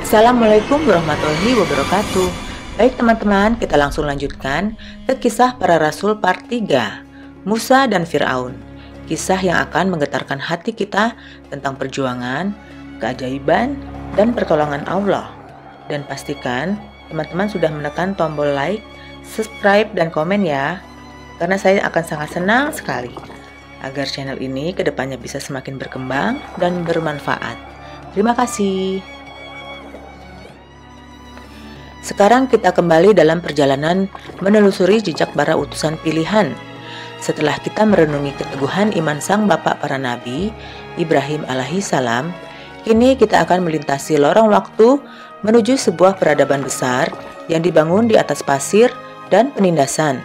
Assalamualaikum warahmatullahi wabarakatuh. Baik teman-teman, kita langsung lanjutkan ke kisah para rasul part 3, Musa dan Fir'aun. Kisah yang akan menggetarkan hati kita tentang perjuangan, keajaiban, dan pertolongan Allah. Dan pastikan teman-teman sudah menekan tombol like, subscribe, dan komen ya, karena saya akan sangat senang sekali agar channel ini kedepannya bisa semakin berkembang dan bermanfaat. Terima kasih. Sekarang kita kembali dalam perjalanan menelusuri jejak para utusan pilihan. Setelah kita merenungi keteguhan iman sang bapak para nabi, Ibrahim alaihissalam, kini kita akan melintasi lorong waktu menuju sebuah peradaban besar yang dibangun di atas pasir dan penindasan.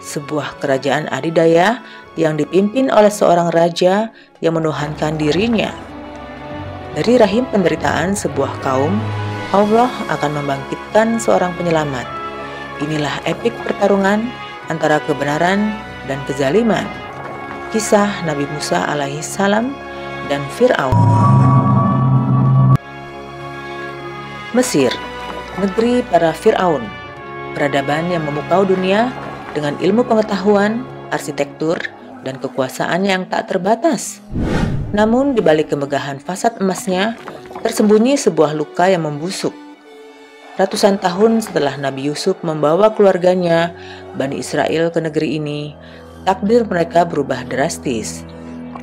Sebuah kerajaan adidaya yang dipimpin oleh seorang raja yang menuhankan dirinya. Dari rahim penderitaan sebuah kaum, Allah akan membangkitkan seorang penyelamat. Inilah epik pertarungan antara kebenaran dan kezaliman. Kisah Nabi Musa alaihissalam dan Fir'aun. Mesir, negeri para Fir'aun, peradaban yang memukau dunia dengan ilmu pengetahuan, arsitektur, dan kekuasaan yang tak terbatas. Namun di balik kemegahan fasad emasnya, tersembunyi sebuah luka yang membusuk. Ratusan tahun setelah Nabi Yusuf membawa keluarganya, Bani Israel ke negeri ini, takdir mereka berubah drastis.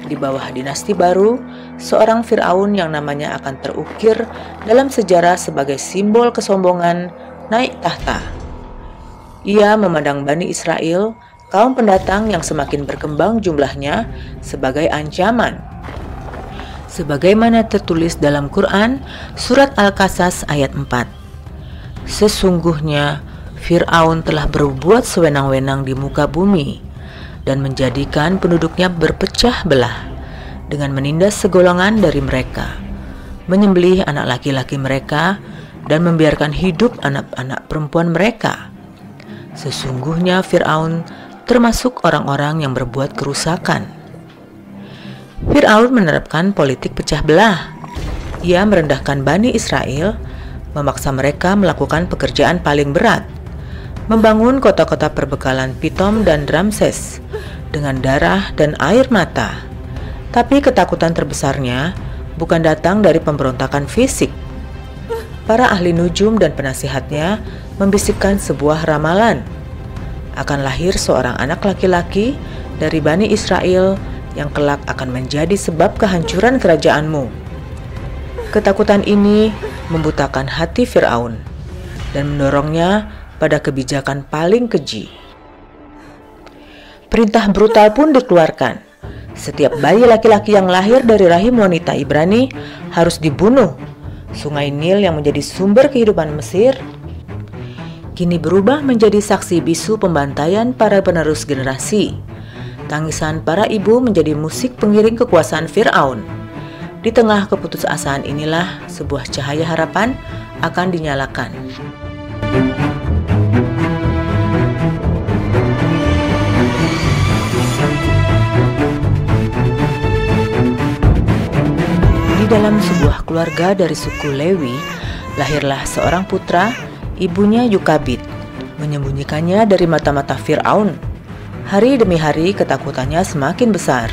Di bawah dinasti baru, seorang Fir'aun yang namanya akan terukir dalam sejarah sebagai simbol kesombongan naik tahta. Ia memandang Bani Israel, kaum pendatang yang semakin berkembang jumlahnya, sebagai ancaman. Sebagaimana tertulis dalam Quran, surat Al-Qasas ayat 4. Sesungguhnya Fir'aun telah berbuat sewenang-wenang di muka bumi dan menjadikan penduduknya berpecah belah dengan menindas segolongan dari mereka, menyembelih anak laki-laki mereka dan membiarkan hidup anak-anak perempuan mereka. Sesungguhnya Fir'aun termasuk orang-orang yang berbuat kerusakan. Fir'aun menerapkan politik pecah belah. Ia merendahkan Bani Israel, memaksa mereka melakukan pekerjaan paling berat, membangun kota-kota perbekalan Pitom dan Ramses dengan darah dan air mata. Tapi ketakutan terbesarnya bukan datang dari pemberontakan fisik. Para ahli nujum dan penasihatnya membisikkan sebuah ramalan. Akan lahir seorang anak laki-laki dari Bani Israel yang kelak akan menjadi sebab kehancuran kerajaanmu. Ketakutan ini membutakan hati Fir'aun dan mendorongnya pada kebijakan paling keji. Perintah brutal pun dikeluarkan. Setiap bayi laki-laki yang lahir dari rahim wanita Ibrani harus dibunuh. Sungai Nil yang menjadi sumber kehidupan Mesir kini berubah menjadi saksi bisu pembantaian para penerus generasi. Tangisan para ibu menjadi musik pengiring kekuasaan Fir'aun. Di tengah keputusasaan inilah sebuah cahaya harapan akan dinyalakan. Di dalam sebuah keluarga dari suku Lewi, lahirlah seorang putra, ibunya Yukabit, menyembunyikannya dari mata-mata Fir'aun. Hari demi hari ketakutannya semakin besar.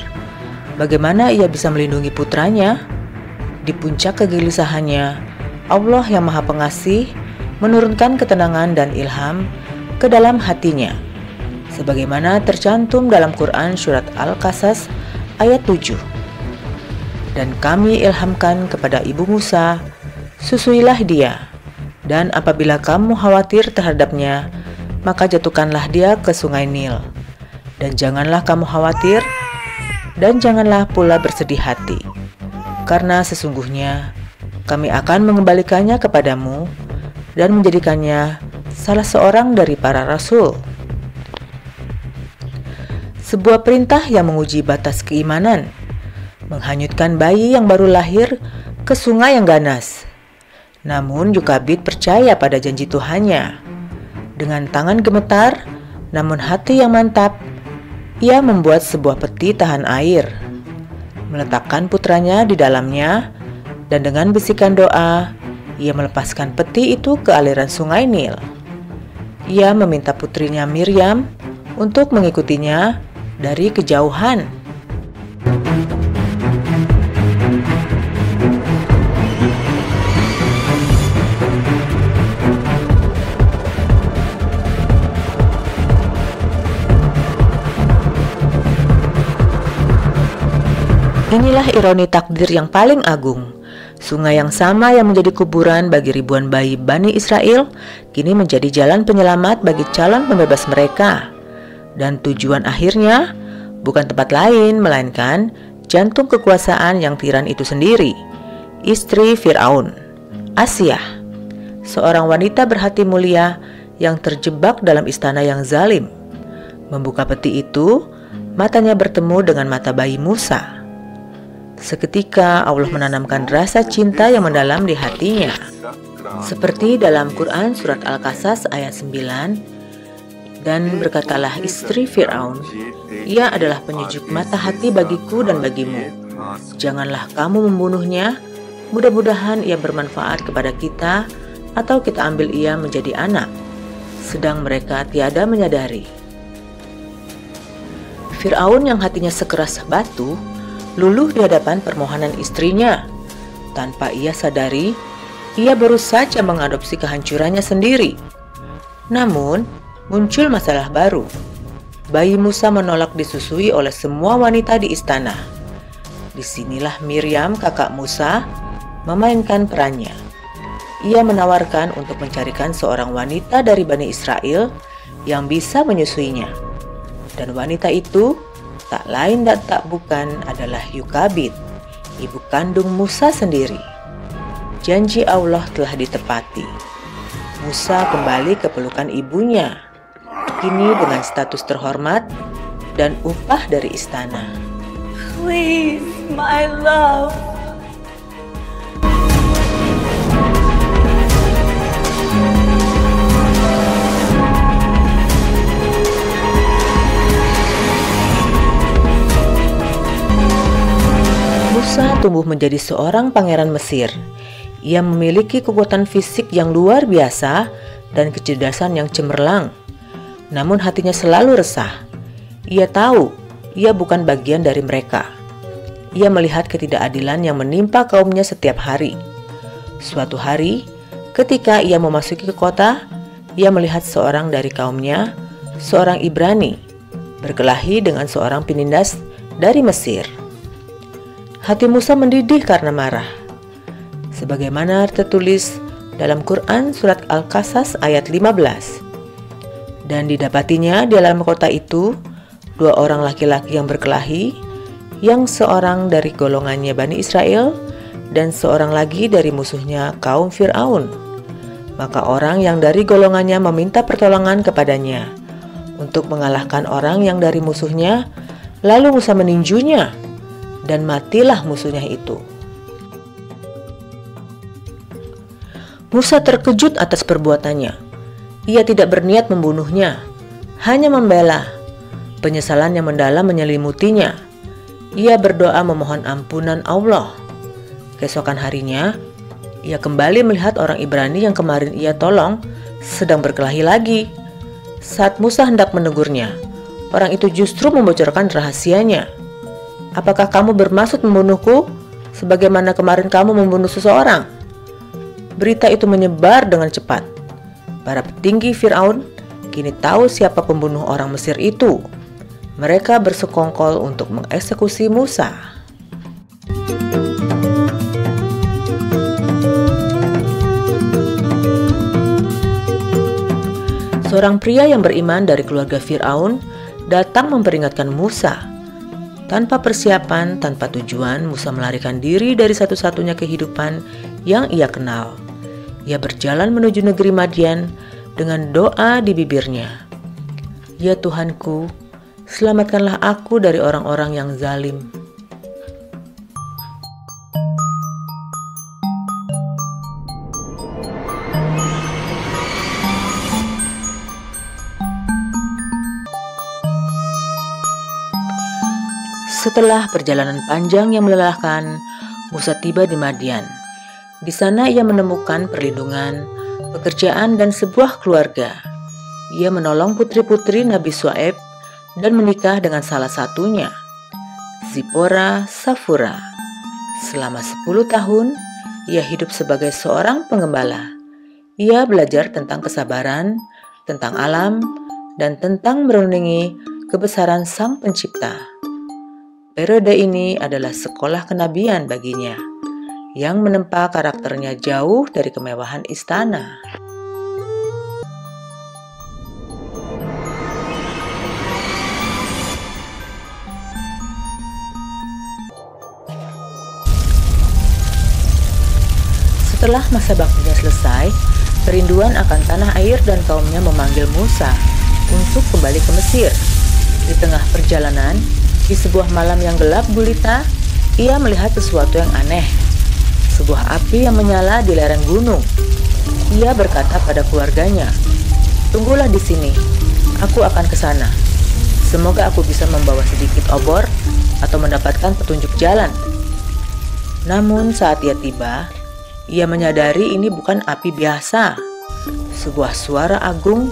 Bagaimana ia bisa melindungi putranya? Di puncak kegelisahannya, Allah yang Maha Pengasih menurunkan ketenangan dan ilham ke dalam hatinya. Sebagaimana tercantum dalam Quran surat Al-Qasas ayat 7. Dan kami ilhamkan kepada ibu Musa, susuilah dia, dan apabila kamu khawatir terhadapnya, maka jatuhkanlah dia ke sungai Nil. Dan janganlah kamu khawatir, dan janganlah pula bersedih hati, karena sesungguhnya kami akan mengembalikannya kepadamu dan menjadikannya salah seorang dari para rasul. Sebuah perintah yang menguji batas keimanan, menghanyutkan bayi yang baru lahir ke sungai yang ganas. Namun Yukabit percaya pada janji Tuhannya. Dengan tangan gemetar, namun hati yang mantap, ia membuat sebuah peti tahan air, meletakkan putranya di dalamnya, dan dengan bisikan doa, ia melepaskan peti itu ke aliran sungai Nil. Ia meminta putrinya Miriam untuk mengikutinya dari kejauhan. Inilah ironi takdir yang paling agung. Sungai yang sama yang menjadi kuburan bagi ribuan bayi Bani Israel kini menjadi jalan penyelamat bagi calon pembebas mereka. Dan tujuan akhirnya bukan tempat lain melainkan jantung kekuasaan yang tiran itu sendiri, istri Firaun, Asiah, seorang wanita berhati mulia yang terjebak dalam istana yang zalim. Membuka peti itu, matanya bertemu dengan mata bayi Musa. Seketika Allah menanamkan rasa cinta yang mendalam di hatinya. Seperti dalam Quran surat Al-Qasas ayat 9, dan berkatalah istri Fir'aun, ia adalah penyejuk mata hati bagiku dan bagimu. Janganlah kamu membunuhnya, mudah-mudahan ia bermanfaat kepada kita atau kita ambil ia menjadi anak. Sedang mereka tiada menyadari. Fir'aun yang hatinya sekeras batu luluh di hadapan permohonan istrinya. Tanpa ia sadari, ia baru saja mengadopsi kehancurannya sendiri. Namun, muncul masalah baru. Bayi Musa menolak disusui oleh semua wanita di istana. Disinilah Miriam, kakak Musa, memainkan perannya. Ia menawarkan untuk mencarikan seorang wanita dari Bani Israel yang bisa menyusuinya. Dan wanita itu tak lain dan tak bukan adalah Yukabid, ibu kandung Musa sendiri. Janji Allah telah ditepati. Musa kembali ke pelukan ibunya, kini dengan status terhormat dan upah dari istana. Please, my love. Musa tumbuh menjadi seorang pangeran Mesir. Ia memiliki kekuatan fisik yang luar biasa dan kecerdasan yang cemerlang. Namun hatinya selalu resah. Ia tahu ia bukan bagian dari mereka. Ia melihat ketidakadilan yang menimpa kaumnya setiap hari. Suatu hari, ketika ia memasuki ke kota, ia melihat seorang dari kaumnya, seorang Ibrani, berkelahi dengan seorang penindas dari Mesir. Hati Musa mendidih karena marah. Sebagaimana tertulis dalam Quran surat Al-Qasas ayat 15. Dan didapatinya di dalam kota itu 2 orang laki-laki yang berkelahi, yang seorang dari golongannya Bani Israel dan seorang lagi dari musuhnya kaum Fir'aun. Maka orang yang dari golongannya meminta pertolongan kepadanya untuk mengalahkan orang yang dari musuhnya, lalu Musa meninjunya. Dan matilah musuhnya itu. Musa terkejut atas perbuatannya. Ia tidak berniat membunuhnya, hanya membela. Penyesalan yang mendalam menyelimutinya. Ia berdoa memohon ampunan Allah. Keesokan harinya, ia kembali melihat orang Ibrani yang kemarin ia tolong sedang berkelahi lagi. Saat Musa hendak menegurnya, orang itu justru membocorkan rahasianya. Apakah kamu bermaksud membunuhku sebagaimana kemarin kamu membunuh seseorang? Berita itu menyebar dengan cepat. Para petinggi Fir'aun kini tahu siapa pembunuh orang Mesir itu. Mereka bersekongkol untuk mengeksekusi Musa. Seorang pria yang beriman dari keluarga Fir'aun datang memperingatkan Musa. Tanpa persiapan, tanpa tujuan, Musa melarikan diri dari satu-satunya kehidupan yang ia kenal. Ia berjalan menuju negeri Madian dengan doa di bibirnya. Ya Tuhanku, selamatkanlah aku dari orang-orang yang zalim. Setelah perjalanan panjang yang melelahkan, Musa tiba di Madian. Di sana ia menemukan perlindungan, pekerjaan, dan sebuah keluarga. Ia menolong putri-putri Nabi Syuaib dan menikah dengan salah satunya, Zipora Safura. Selama 10 tahun, ia hidup sebagai seorang penggembala. Ia belajar tentang kesabaran, tentang alam, dan tentang merenungi kebesaran Sang Pencipta. Periode ini adalah sekolah kenabian baginya, yang menempa karakternya jauh dari kemewahan istana. Setelah masa baktinya selesai, kerinduan akan tanah air dan kaumnya memanggil Musa untuk kembali ke Mesir. Di tengah perjalanan, di sebuah malam yang gelap gulita, ia melihat sesuatu yang aneh. Sebuah api yang menyala di lereng gunung. Ia berkata pada keluarganya, "Tunggulah di sini, aku akan ke sana. Semoga aku bisa membawa sedikit obor atau mendapatkan petunjuk jalan." Namun saat ia tiba, ia menyadari ini bukan api biasa. Sebuah suara agung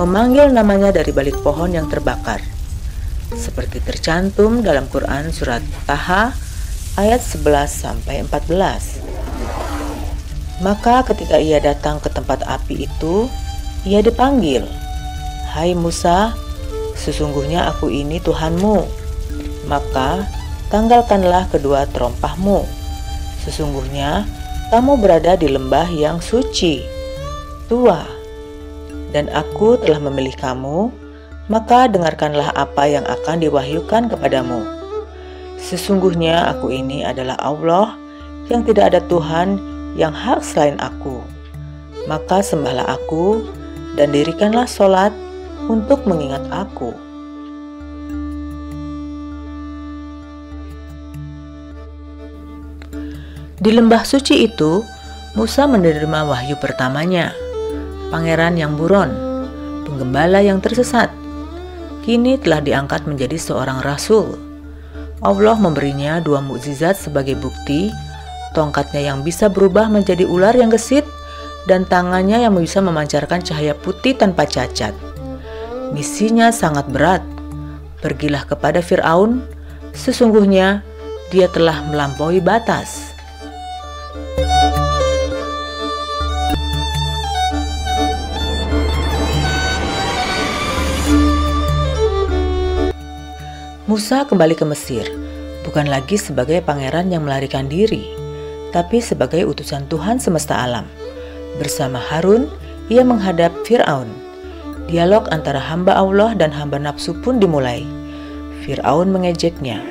memanggil namanya dari balik pohon yang terbakar. Seperti tercantum dalam Quran surat Taha ayat 11-14. Maka ketika ia datang ke tempat api itu, ia dipanggil, "Hai Musa, sesungguhnya aku ini Tuhanmu. Maka tanggalkanlah kedua terompahmu. Sesungguhnya kamu berada di lembah yang suci, tua, dan aku telah memilih kamu, maka dengarkanlah apa yang akan diwahyukan kepadamu. Sesungguhnya aku ini adalah Allah yang tidak ada Tuhan yang hak selain aku. Maka sembahlah aku dan dirikanlah sholat untuk mengingat aku." Di lembah suci itu, Musa menerima wahyu pertamanya, pangeran yang buron, penggembala yang tersesat. Kini telah diangkat menjadi seorang rasul. Allah memberinya 2 mukjizat sebagai bukti, tongkatnya yang bisa berubah menjadi ular yang gesit, dan tangannya yang bisa memancarkan cahaya putih tanpa cacat. Misinya sangat berat. Pergilah kepada Fir'aun, sesungguhnya dia telah melampaui batas. Musa kembali ke Mesir, bukan lagi sebagai pangeran yang melarikan diri, tapi sebagai utusan Tuhan semesta alam. Bersama Harun, ia menghadap Fir'aun. Dialog antara hamba Allah dan hamba nafsu pun dimulai. Fir'aun mengejeknya.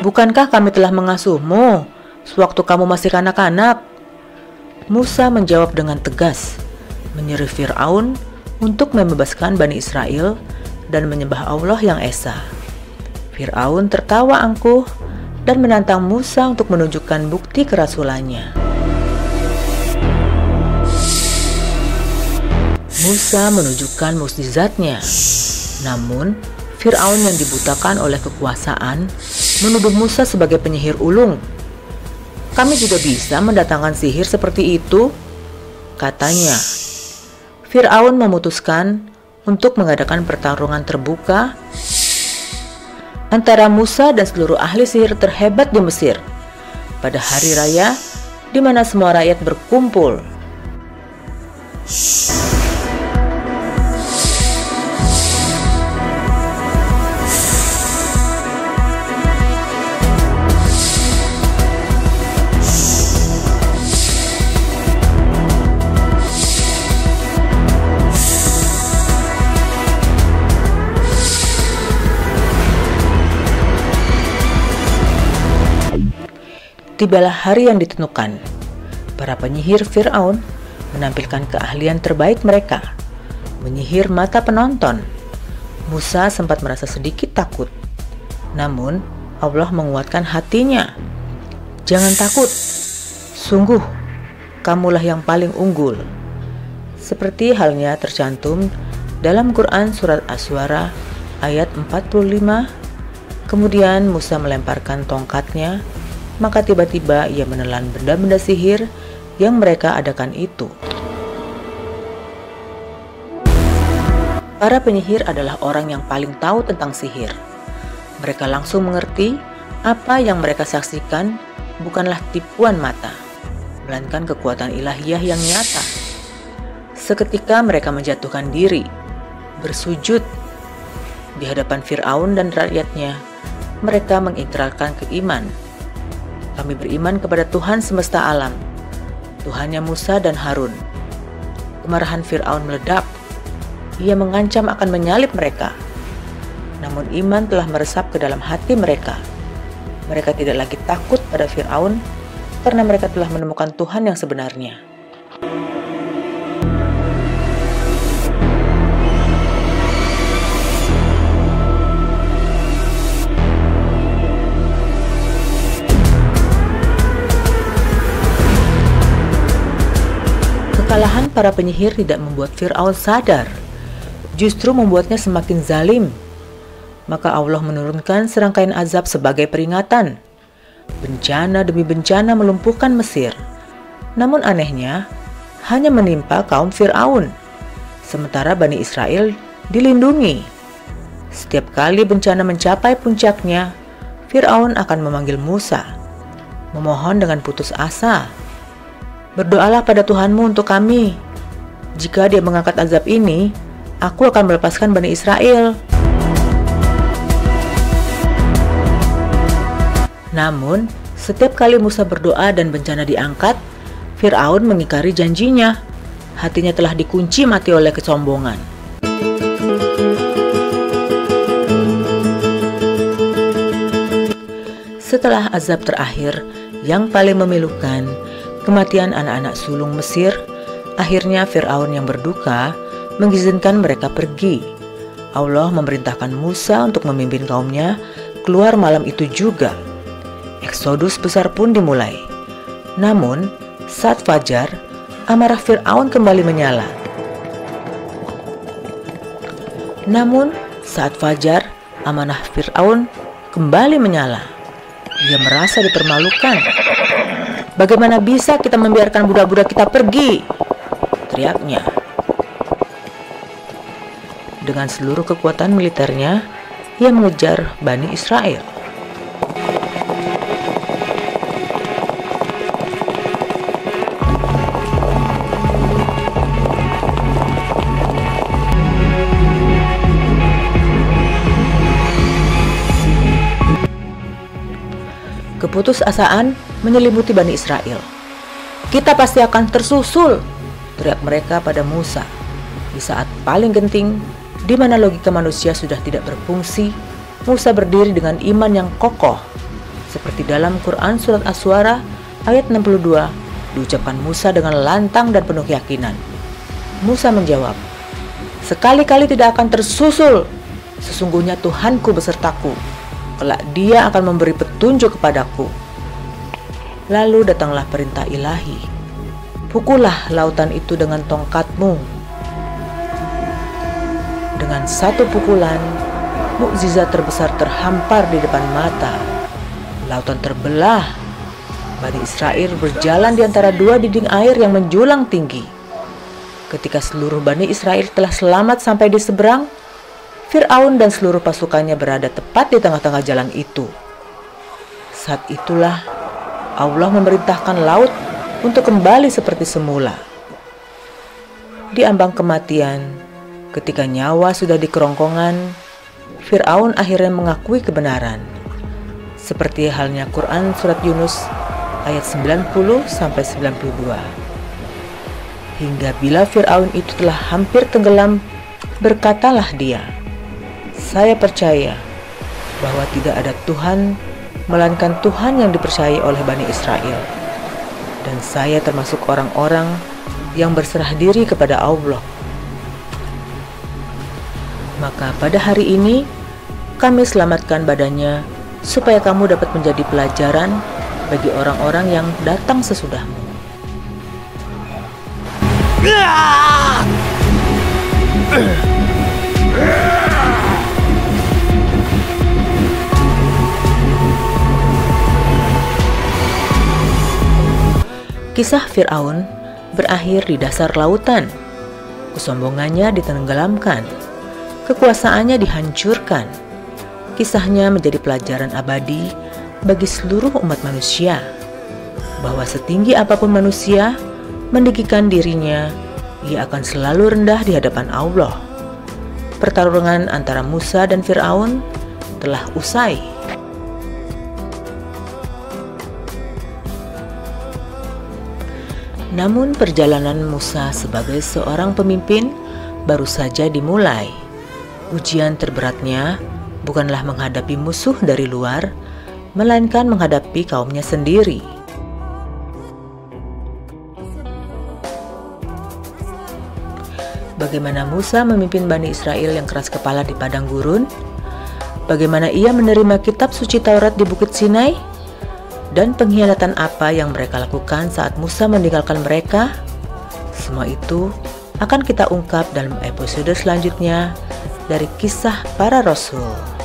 "Bukankah kami telah mengasuhmu sewaktu kamu masih kanak-kanak?" Musa menjawab dengan tegas, menyeru Fir'aun untuk membebaskan Bani Israel dan menyembah Allah yang Esa. Fir'aun tertawa angkuh dan menantang Musa untuk menunjukkan bukti kerasulannya. Musa menunjukkan mukjizatnya. Namun, Fir'aun yang dibutakan oleh kekuasaan menuduh Musa sebagai penyihir ulung. "Kami juga bisa mendatangkan sihir seperti itu," katanya. Fir'aun memutuskan untuk mengadakan pertarungan terbuka antara Musa dan seluruh ahli sihir terhebat di Mesir pada hari raya di mana semua rakyat berkumpul. Tibalah hari yang ditentukan. Para penyihir Fir'aun menampilkan keahlian terbaik mereka, menyihir mata penonton. Musa sempat merasa sedikit takut. Namun, Allah menguatkan hatinya. "Jangan takut. Sungguh, kamulah yang paling unggul." Seperti halnya tercantum dalam Quran surat Asy-Syu'ara ayat 45, Kemudian Musa melemparkan tongkatnya, maka tiba-tiba ia menelan benda-benda sihir yang mereka adakan itu. Para penyihir adalah orang yang paling tahu tentang sihir. Mereka langsung mengerti apa yang mereka saksikan bukanlah tipuan mata, melainkan kekuatan ilahiyah yang nyata. Seketika mereka menjatuhkan diri, bersujud di hadapan Fir'aun dan rakyatnya. Mereka mengikrarkan keiman. Kami beriman kepada Tuhan semesta alam, Tuhannya Musa dan Harun. Kemarahan Fir'aun meledak. Ia mengancam akan menyalib mereka. Namun iman telah meresap ke dalam hati mereka. Mereka tidak lagi takut pada Fir'aun karena mereka telah menemukan Tuhan yang sebenarnya. Kekalahan para penyihir tidak membuat Fir'aun sadar, justru membuatnya semakin zalim. Maka Allah menurunkan serangkaian azab sebagai peringatan. Bencana demi bencana melumpuhkan Mesir. Namun anehnya, hanya menimpa kaum Fir'aun, sementara Bani Israel dilindungi. Setiap kali bencana mencapai puncaknya, Fir'aun akan memanggil Musa, memohon dengan putus asa, "Berdoalah pada Tuhanmu untuk kami. Jika dia mengangkat azab ini, aku akan melepaskan Bani Israel." Namun, setiap kali Musa berdoa dan bencana diangkat, Fir'aun mengingkari janjinya. Hatinya telah dikunci mati oleh kesombongan. Setelah azab terakhir yang paling memilukan, kematian anak-anak sulung Mesir, akhirnya Fir'aun yang berduka mengizinkan mereka pergi. Allah memerintahkan Musa untuk memimpin kaumnya keluar malam itu juga. Eksodus besar pun dimulai. Namun, saat fajar, amarah Fir'aun kembali menyala. Ia merasa dipermalukan. "Bagaimana bisa kita membiarkan budak-budak kita pergi?" teriaknya. Dengan seluruh kekuatan militernya, ia mengejar Bani Israel. Keputusasaan menyelimuti Bani Israel. "Kita pasti akan tersusul," teriak mereka pada Musa. Di saat paling genting, di mana logika manusia sudah tidak berfungsi, Musa berdiri dengan iman yang kokoh. Seperti dalam Quran Surat Asy-Syu'ara ayat 62, diucapkan Musa dengan lantang dan penuh keyakinan. Musa menjawab, "Sekali-kali tidak akan tersusul. Sesungguhnya Tuhanku besertaku. Kelak Dia akan memberi petunjuk kepadaku." Lalu datanglah perintah ilahi. "Pukullah lautan itu dengan tongkatmu." Dengan satu pukulan, mukjizat terbesar terhampar di depan mata. Lautan terbelah. Bani Israel berjalan di antara dua dinding air yang menjulang tinggi. Ketika seluruh Bani Israel telah selamat sampai di seberang, Fir'aun dan seluruh pasukannya berada tepat di tengah-tengah jalan itu. Saat itulah Allah memerintahkan laut untuk kembali seperti semula. Di ambang kematian, ketika nyawa sudah di kerongkongan, Fir'aun akhirnya mengakui kebenaran. Seperti halnya Quran Surat Yunus ayat 90-92. Hingga bila Fir'aun itu telah hampir tenggelam, berkatalah dia, "Saya percaya bahwa tidak ada Tuhan melainkan Tuhan yang dipercayai oleh Bani Israel, dan saya termasuk orang-orang yang berserah diri kepada Allah." Maka pada hari ini kami selamatkan badannya supaya kamu dapat menjadi pelajaran bagi orang-orang yang datang sesudahmu. Kisah Fir'aun berakhir di dasar lautan. Kesombongannya ditenggelamkan, kekuasaannya dihancurkan. Kisahnya menjadi pelajaran abadi bagi seluruh umat manusia, bahwa setinggi apapun manusia meninggikan dirinya, ia akan selalu rendah di hadapan Allah. Pertarungan antara Musa dan Fir'aun telah usai. Namun perjalanan Musa sebagai seorang pemimpin baru saja dimulai. Ujian terberatnya bukanlah menghadapi musuh dari luar, melainkan menghadapi kaumnya sendiri. Bagaimana Musa memimpin Bani Israel yang keras kepala di padang gurun? Bagaimana ia menerima kitab suci Taurat di Bukit Sinai? Dan pengkhianatan apa yang mereka lakukan saat Musa meninggalkan mereka? Semua itu akan kita ungkap dalam episode selanjutnya dari Kisah Para Rasul.